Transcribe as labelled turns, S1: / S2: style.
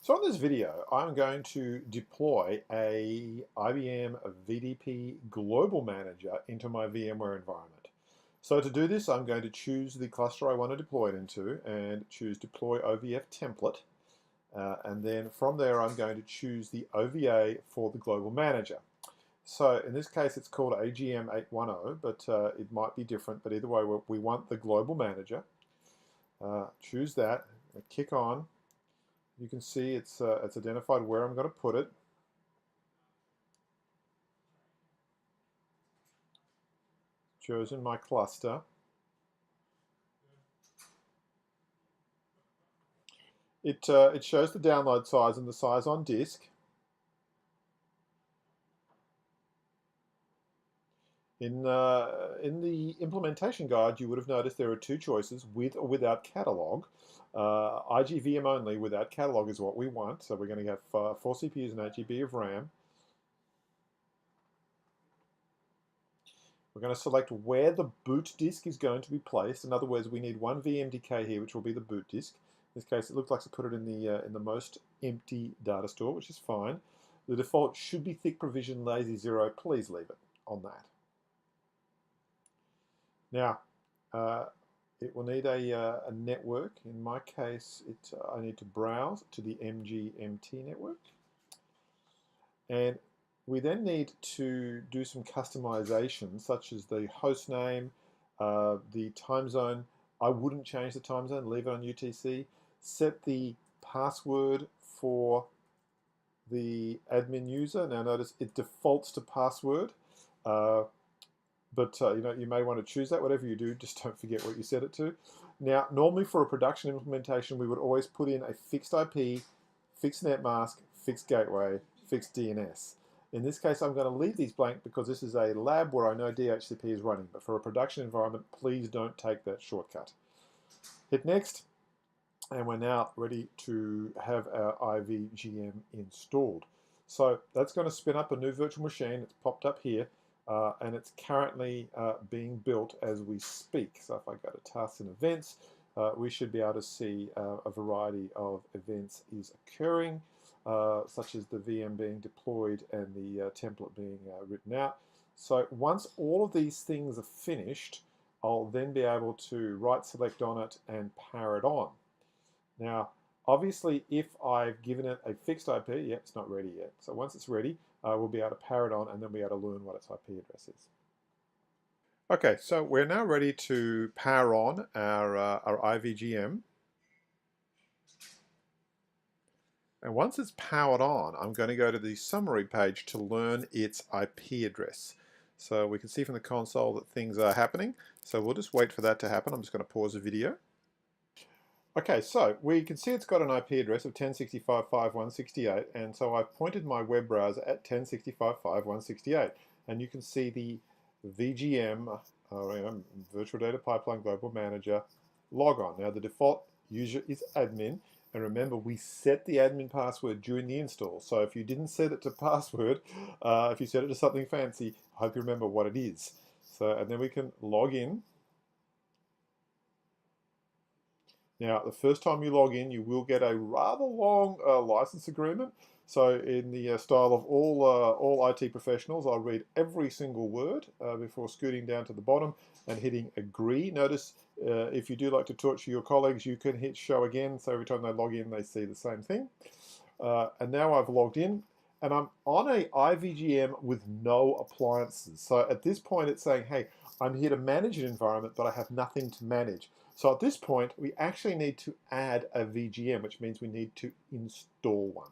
S1: So in this video, I'm going to deploy a IBM VDP Global Manager into my VMware environment. So to do this, I'm going to choose the cluster I want to deploy it into and choose Deploy OVF Template. And then from there, I'm going to choose the OVA for the Global Manager. So in this case, it's called AGM 810, but it might be different. But either way, we want the Global Manager. Choose that, kick on. You can see it's identified where I'm going to put it. Chosen my cluster. It shows the download size and the size on disk. In the implementation guide, you would have noticed there are two choices, with or without catalog. IGVM only without catalog is what we want. So we're going to have 4 CPUs and 8 GB of RAM. We're going to select where the boot disk is going to be placed. In other words, we need one VMDK here, which will be the boot disk. In this case, it looks like to put it in the most empty data store, which is fine. The default should be thick provision lazy 0. Please leave it on that. Now, it will need a network. In my case, I need to browse to the MGMT network. And we then need to do some customization, such as the host name, the time zone. I wouldn't change the time zone, leave it on UTC. Set the password for the admin user. Now notice it defaults to password. But you may want to choose that. Whatever you do, just don't forget what you set it to. Now, normally for a production implementation, we would always put in a fixed IP, fixed netmask, fixed gateway, fixed DNS. In this case, I'm going to leave these blank because this is a lab where I know DHCP is running. But for a production environment, please don't take that shortcut. Hit next, and we're now ready to have our IVGM installed. So that's going to spin up a new virtual machine. It's popped up here. And it's currently being built as we speak. So if I go to tasks and events, we should be able to see a variety of events is occurring, such as the VM being deployed and the template being written out. So once all of these things are finished, I'll then be able to right select on it and power it on. Now, obviously, if I've given it a fixed IP, yeah, it's not ready yet. So once it's ready, we'll be able to power it on and then be able to learn what its IP address is. Okay, so we're now ready to power on our IVGM. And once it's powered on, I'm going to go to the summary page to learn its IP address. So we can see from the console that things are happening. So we'll just wait for that to happen. I'm just going to pause the video. Okay, so we can see it's got an IP address of 1065.5.168, and so I've pointed my web browser at 1065.5.168, and you can see the VGM, Virtual Data Pipeline Global Manager logon. Now the default user is admin, and remember we set the admin password during the install, so if you didn't set it to password, if you set it to something fancy, I hope you remember what it is. So, and then we can log in. Now, the first time you log in, you will get a rather long license agreement. So in the style of all IT professionals, I'll read every single word before scooting down to the bottom and hitting agree. Notice if you do like to torture your colleagues, you can hit show again. So every time they log in, they see the same thing. And now I've logged in and I'm on a IVGM with no appliances. So at this point, it's saying, hey, I'm here to manage an environment, but I have nothing to manage. So at this point, we actually need to add a VGM, which means we need to install one.